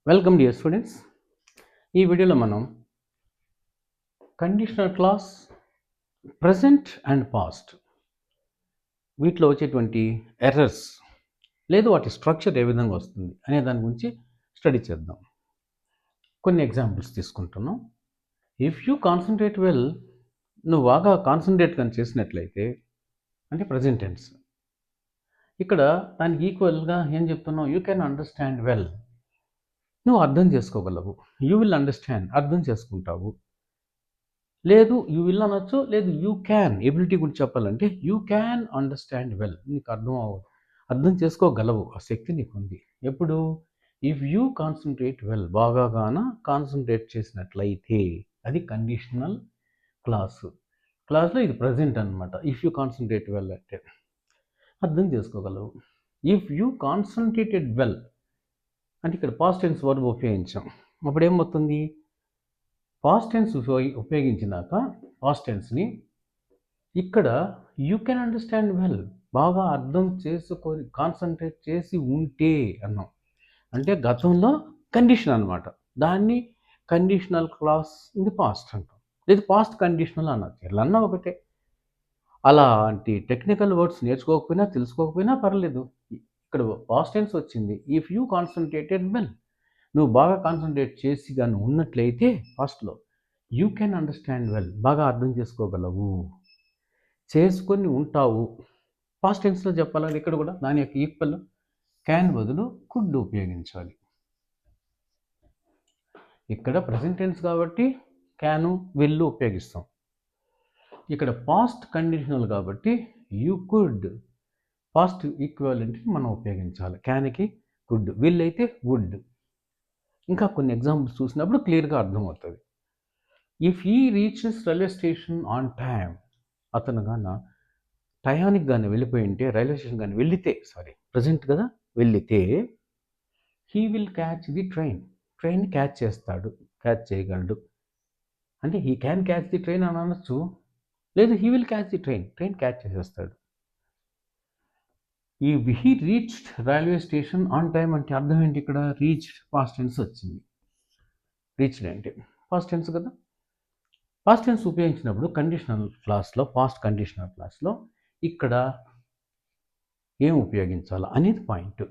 Welcome dear students. ఈ వీడియోలో మనం conditional clause, present and past వీటిలో వచ్చేటువంటి ఎర్రర్స్ లేదు వాటి స్ట్రక్చర్ ఏ విధంగా వస్తుంది అనే దాని గురించి స్టడీ చేద్దాం. కొన్ని ఎగ్జాంపుల్స్ తీసుకుంటున్నాం. ఇఫ్ యూ కాన్సన్ట్రేట్ వెల్, నువ్వు బాగా కాన్సన్ట్రేట్ కానీ చేసినట్లయితే అంటే ప్రజెంట్ టెన్స్. ఇక్కడ దానికి ఈక్వల్గా ఏం చెప్తున్నావు? యూ కెన్ అండర్స్టాండ్ వెల్, నువ్వు అర్థం చేసుకోగలవు. యూ విల్ అండర్స్టాండ్, అర్థం చేసుకుంటావు. లేదు యూ విల్ అనొచ్చు, లేదు యూ క్యాన్, ఎబిలిటీ గురించి చెప్పాలంటే యూ క్యాన్ అండర్స్టాండ్ వెల్, నీకు అర్థం చేసుకోగలవు, ఆ శక్తి నీకు ఉంది. ఎప్పుడు? ఇఫ్ యూ కాన్సన్ట్రేట్ వెల్, బాగాన కాన్సన్ట్రేట్ చేసినట్లయితే. అది కండిషనల్ క్లాస్లో ఇది ప్రజెంట్ అనమాట. ఇఫ్ యూ కాన్సన్ట్రేట్ వెల్ అంటే అర్థం చేసుకోగలవు. ఇఫ్ యూ కాన్సన్ట్రేటెడ్ వెల్ అంటే ఇక్కడ పాస్ట్ టెన్స్ వర్బ్ ఉపయోగించాం. అప్పుడు ఏమవుతుంది? పాస్ట్ టెన్స్ ఉపయోగించినాక పాస్ట్ టెన్స్ని ఇక్కడ యూ కెన్ అండర్స్టాండ్ వెల్, బాగా అర్థం చేసుకొని కాన్సన్ట్రేట్ చేసి ఉంటే అన్నాం. అంటే గతంలో కండిషన్ అనమాట. దాన్ని కండిషనల్ క్లాస్ ఇది పాస్ట్ అంటాం, లేదు పాస్ట్ కండిషనల్ అనొచ్చు. ఎలా అన్నా ఒకటే. అలాంటి టెక్నికల్ వర్డ్స్ నేర్చుకోకపోయినా తెలుసుకోకపోయినా పర్లేదు. ఇక్కడ పాస్ట్ టెన్స్ వచ్చింది. ఇఫ్ యూ కాన్సన్ట్రేటెడ్ వెల్, నువ్వు బాగా కాన్సన్ట్రేట్ చేసి కానీ ఉన్నట్లయితే పాస్ట్లో యూ కెన్ అండర్స్టాండ్ వెల్, బాగా అర్థం చేసుకోగలవు, చేసుకొని ఉంటావు. పాస్ట్ టెన్స్లో చెప్పాలంటే ఇక్కడ కూడా దాని యొక్క ఈక్వల్ క్యాన్ బదులు కుడ్ ఉపయోగించాలి. ఇక్కడ ప్రజెంట్ టెన్స్ కాబట్టి క్యాను విల్ ఉపయోగిస్తాం. ఇక్కడ పాస్ట్ కండిషనల్ కాబట్టి యూ కుడ్, పాస్ట్ ఈక్వాలెంట్ మనం ఉపయోగించాలి. క్యాన్కి కుడ్, విల్ అయితే వుడ్. ఇంకా కొన్ని ఎగ్జాంపుల్స్ చూసినప్పుడు క్లియర్గా అర్థమవుతుంది. If he reaches railway station on time, అతను గాన టయానికి కానీ వెళ్ళిపోయి ఉంటే, రైల్వే స్టేషన్ కానీ ప్రజెంట్ కదా, వెళ్ళితే he will catch the train catch చేయగలడు. అంటే he can catch the train అని అనొచ్చు, లేదు he will catch the train catch చేసేస్తాడు. ఈ he reached railway station on time అంటే అర్థం ఏంటి? ఇక్కడ రీచ్డ్ పాస్ట్ టెన్స్ వచ్చింది. రీచ్డ్ అంటే పాస్ట్ టెన్స్ కదా. పాస్ట్ టెన్స్ ఉపయోగించినప్పుడు కండిషనల్ క్లాస్లో, పాస్ట్ కండిషనల్ క్లాస్లో ఇక్కడ ఏం ఉపయోగించాలి అనేది పాయింట్.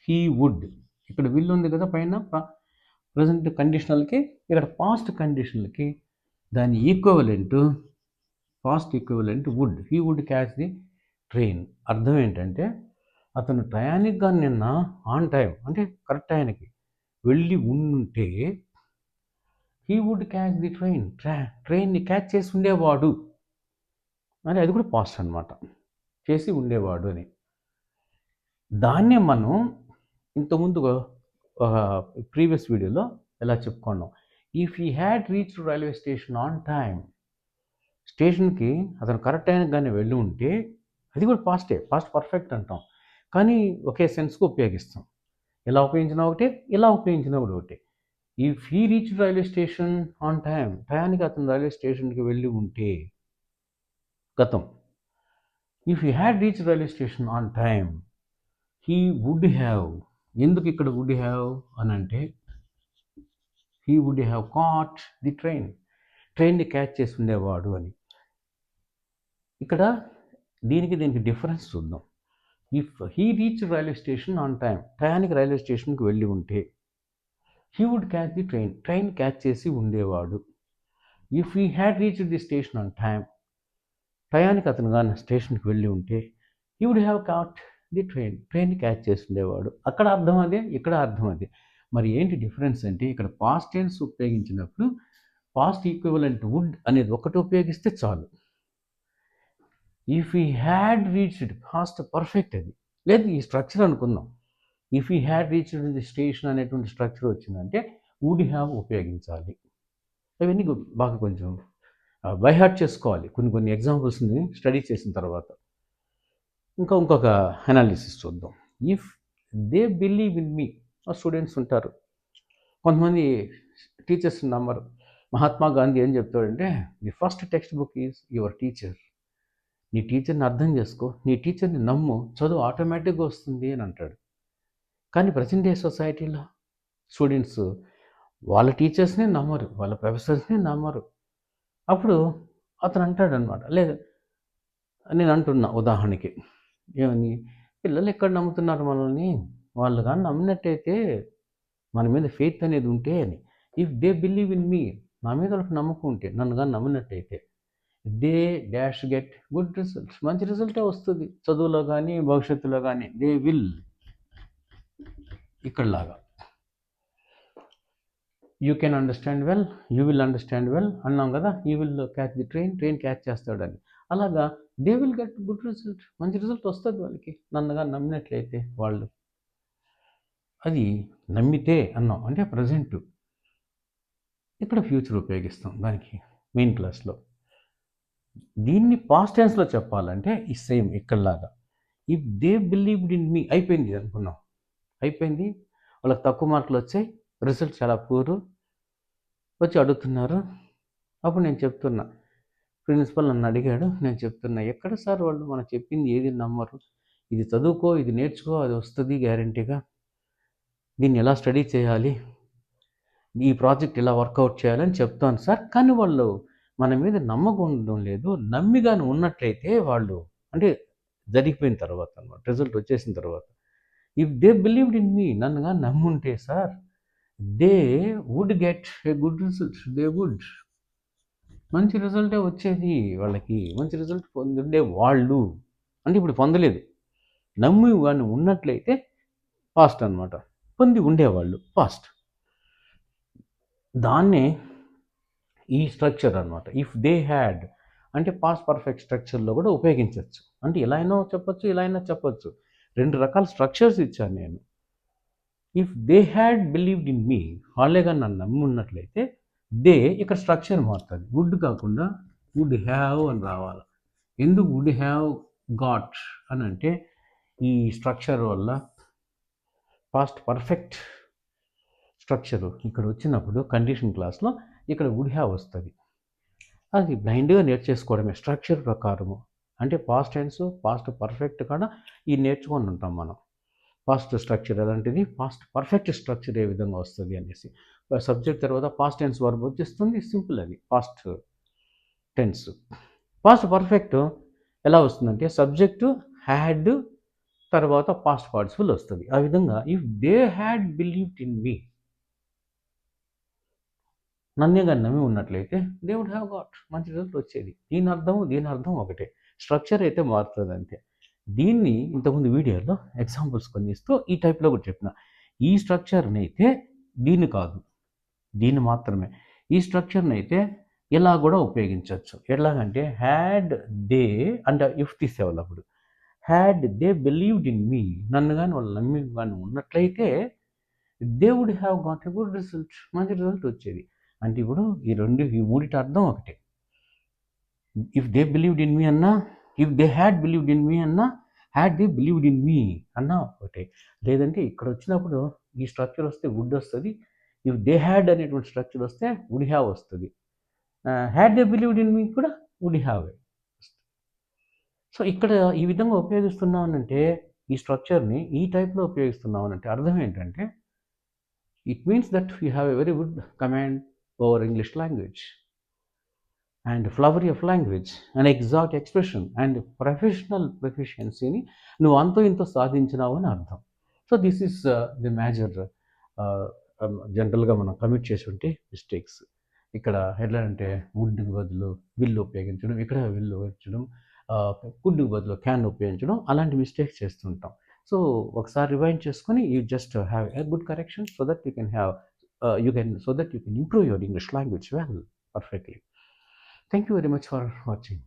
హీ వుడ్, ఇక్కడ విల్ ఉంది కదా పైన ప్రజెంట్ కండిషనల్కి, ఇక్కడ పాస్ట్ కండిషనల్కి దాని past equivalent would. He would catch the train. అర్థం ఏంటంటే అతను టయానికి కానీ నిన్న ఆన్ టైం అంటే కరెక్ట్ టయానికి వెళ్ళి ఉంటే హీ వుడ్ క్యాచ్ ది ట్రైన్ని క్యాచ్ చేసి ఉండేవాడు అని, అది కూడా పాస్ట్ అనమాట, చేసి ఉండేవాడు అని. దాన్నే మనం ఇంతకుముందు ప్రీవియస్ వీడియోలో ఎలా చెప్పుకున్నాం. If he had reached railway station on time, స్టేషన్కి అతను కరెక్ట్ టైంకి కానీ వెళ్ళి ఉంటే, అది కూడా పాస్ట్ పర్ఫెక్ట్ అంటాం, కానీ ఒకే సెన్స్కి ఉపయోగిస్తాం. ఎలా ఉపయోగించినా ఒకటే, ఇలా ఉపయోగించినా కూడా ఒకటే. If he reached railway station on time, టయానికి అతను రైల్వే స్టేషన్కి వెళ్ళి ఉంటే గతం. If he had reached railway station on time, he would have, ఎందుకు ఇక్కడ వుడ్ హ్యావ్ అని అంటే he would have caught the ట్రైన్ని క్యాచ్ చేసి ఉండేవాడు అని. ఇక్కడ దీనికి డిఫరెన్స్ చూద్దాం. If he reach railway station on time, టయానికి రైల్వే స్టేషన్కి వెళ్ళి ఉంటే he would catch the train catch చేసి ఉండేవాడు. If he had reached the station on time, టయానికి అతను కానీ స్టేషన్కి వెళ్ళి ఉంటే he would have caught the train catch చేసి ఉండేవాడు. అక్కడ అర్థం అదే, ఇక్కడ అర్థం అదే. మరి ఏంటి డిఫరెన్స్ అంటే ఇక్కడ పాస్ట్ టెన్స్ ఉపయోగించినప్పుడు పాస్ట్ ఈక్వివలెంట్ వుడ్ అనేది ఒకటి ఉపయోగిస్తే చాలు. If he had reached, past perfect అది, లేదు ఈ స్ట్రక్చర్ అనుకుందాం. If he had reached the station అనేటువంటి స్ట్రక్చర్ వచ్చిందంటే వుడ్ హ్యావ్ ఉపయోగించాలి. అవన్నీ బాగా కొంచెం బైహార్ట్ చేసుకోవాలి కొన్ని ఎగ్జాంపుల్స్ని స్టడీ చేసిన తర్వాత. ఇంకొక అనాలిసిస్ చూద్దాం. If they believe in me, students ఉంటారు కొంతమంది, టీచర్స్ నమ్మరు. మహాత్మా గాంధీ ఏం చెప్తాడంటే the first text book is your teacher. నీ టీచర్ని అర్థం చేసుకో, నీ టీచర్ని నమ్ము, చదువు ఆటోమేటిక్గా వస్తుంది అని అంటాడు. కానీ ప్రజెంట్ డే సొసైటీలో స్టూడెంట్స్ వాళ్ళ టీచర్స్ని నమ్మరు, వాళ్ళ ప్రొఫెసర్స్ని నమ్మరు. అప్పుడు అతను అంటాడనమాట, లేదు నేను అంటున్నా ఉదాహరణకి ఏమని, పిల్లలు ఎక్కడ నమ్ముతున్నారు మనల్ని, వాళ్ళు కానీ నమ్మినట్టయితే మన మీద ఫెయిత్ అనేది ఉంటే అని, if they believe in me, నా మీద వాళ్ళకి నమ్మకం ఉంటే, నన్ను కానీ నమ్మినట్టయితే, they dash get good results, మంచి రిజల్టే వస్తుంది చదువులో కానీ భవిష్యత్తులో కానీ. దే విల్, ఇక్కడలాగా you can understand well, you will understand well అన్నాం కదా, you will catch the train catch చేస్తాడని. అలాగా they will get good result, మంచి రిజల్ట్ వస్తుంది వాళ్ళకి, నన్నుగా నమ్మినట్లయితే వాళ్ళు. అది నమ్మితే అన్నాం అంటే ప్రజెంట్, ఇక్కడ ఫ్యూచర్ ఉపయోగిస్తాం దానికి మెయిన్ క్లాస్లో. దీన్ని పాస్ట్ టెన్స్లో చెప్పాలంటే ఈ సేమ్ ఇక్కడలాగా, if they believed in me, అయిపోయింది అనుకున్నాం, అయిపోయింది, వాళ్ళకి తక్కువ మార్కులు వచ్చాయి, రిజల్ట్ చాలా పూరు, వచ్చి అడుగుతున్నారు. అప్పుడు నేను చెప్తున్నా, ప్రిన్సిపల్ నన్ను అడిగాడు, నేను చెప్తున్నా, ఎక్కడ సార్ వాళ్ళు మనం చెప్పింది ఏది నమ్మరు, ఇది చదువుకో, ఇది నేర్చుకో, అది వస్తుంది గ్యారంటీగా, దీన్ని ఎలా స్టడీ చేయాలి, ఈ ప్రాజెక్ట్ ఇలా వర్కౌట్ చేయాలని చెప్తాను సార్, కానీ వాళ్ళు మన మీద నమ్మకం ఉండడం లేదు. నమ్మిగాని ఉన్నట్లయితే వాళ్ళు, అంటే జరిగిపోయిన తర్వాత అన్నమాట, రిజల్ట్ వచ్చేసిన తర్వాత, if they believed in me, నన్ను కానీ నమ్ముంటే sir, they would get a good result, they would, మంచి రిజల్టే వచ్చేది వాళ్ళకి, మంచి రిజల్ట్ పొందుండే వాళ్ళు, అంటే ఇప్పుడు పొందలేదు, నమ్మి కానీ ఉన్నట్లయితే పాస్ట్ అనమాట, పొంది ఉండేవాళ్ళు పాస్ట్. దాన్నే ఈ స్ట్రక్చర్ అనమాట, ఇఫ్ దే హ్యాడ్ అంటే పాస్ట్ పర్ఫెక్ట్ స్ట్రక్చర్లో కూడా ఉపయోగించవచ్చు. అంటే ఇలా అయినా చెప్పచ్చు, ఇలా అయినా చెప్పచ్చు, రెండు రకాల స్ట్రక్చర్స్ ఇచ్చాను నేను. If they had believed in మీ, వాళ్ళే కానీ నన్ను నమ్మి ఉన్నట్లయితే, దే ఇక్కడ స్ట్రక్చర్ మారుతుంది, వుడ్ కాకుండా వుడ్ హ్యావ్ అని రావాలి. ఎందుకు వుడ్ హ్యావ్ గాట్ అని అంటే, ఈ స్ట్రక్చర్ వల్ల పాస్ట్ పర్ఫెక్ట్ స్ట్రక్చరు ఇక్కడ వచ్చినప్పుడు కండిషన్ క్లాస్లో ఇక్కడ వుడ్ హ్యావ్ వస్తుంది. అది బ్లైండ్గా నేర్చేసుకోవడమే స్ట్రక్చర్ ప్రకారము. అంటే పాస్ట్ టెన్స్, పాస్ట్ పర్ఫెక్ట్ కూడా ఈ నేర్చుకొని ఉంటాం మనం. పాస్ట్ స్ట్రక్చర్ ఎలాంటిది, పాస్ట్ పర్ఫెక్ట్ స్ట్రక్చర్ ఏ విధంగా వస్తుంది అనేసి. సబ్జెక్ట్ తర్వాత పాస్ట్ టెన్స్ వర్బ్ వచ్చేస్తుంది, సింపుల్ అది పాస్ట్ టెన్స్. పాస్ట్ పర్ఫెక్ట్ ఎలా వస్తుందంటే సబ్జెక్టు హ్యాడ్ తర్వాత పాస్ట్ పార్టిసిపుల్ వస్తుంది. ఆ విధంగా if they had believed in మీ, నన్నే కానీ నమ్మి ఉన్నట్లయితే, దే వుడ్ హ్యావ్ గాట్, మంచి రిజల్ట్ వచ్చేది. దీని అర్థం ఒకటే, స్ట్రక్చర్ అయితే మారుతుంది అంతే. దీన్ని ఇంతకుముందు వీడియోలో ఎగ్జాంపుల్స్ కొన్ని ఇస్తూ ఈ టైప్లో కూడా చెప్పిన, ఈ స్ట్రక్చర్ని అయితే దీన్ని కాదు, దీన్ని మాత్రమే, ఈ స్ట్రక్చర్ని అయితే ఇలా కూడా ఉపయోగించవచ్చు. ఎలాగంటే హ్యాడ్ దే అంటే ఇఫ్ తీసేవాళ్ళు, అప్పుడు had they believed in me, నన్ను కానీ వాళ్ళు నమ్మి కానీ ఉన్నట్లయితే, they would have got a good result, మంచి రిజల్ట్ వచ్చేది. అంటే ఇప్పుడు ఈ మూడిటి అర్థం ఒకటే. If they believed in me అన్నా, if they had believed in me అన్నా, had they believed in me అన్నా ఒకటే. లేదంటే ఇక్కడ వచ్చినప్పుడు ఈ స్ట్రక్చర్ వస్తే వుడ్ వస్తుంది, ఇఫ్ దే హ్యాడ్ అనేటువంటి స్ట్రక్చర్ వస్తే వుడ్ హ్యావ్ వస్తుంది, హ్యాడ్ దే బిలీవ్డ్ ఇన్ మీ కూడా వుడ్ హ్యావ్. సో ఇక్కడ ఈ విధంగా ఉపయోగిస్తున్నామనంటే, ఈ స్ట్రక్చర్ని ఈ టైప్లో ఉపయోగిస్తున్నామనంటే అర్థం ఏంటంటే, it means that you have a very good command over English language and flowery of language and exact expression and professional proficiencyని నువ్వు అంతో ఇంతో సాధించినావు అని అర్థం. So this is the major జనరల్గా మనం కమిట్ చేసి ఉంటే మిస్టేక్స్. ఇక్కడ ఎట్లా అంటే వుడ్కి బదులు విల్ ఉపయోగించడం, ఇక్కడ విల్ ఉపయోగించడం, కుడ్కి బదులు క్యాన్ ఉపయోగించడం, అలాంటి మిస్టేక్స్ చేస్తుంటాం. సో ఒకసారి రివైండ్ చేసుకొని you just have a good correction so that you can have so that you can improve your English language well, perfectly. Thank you very much for watching.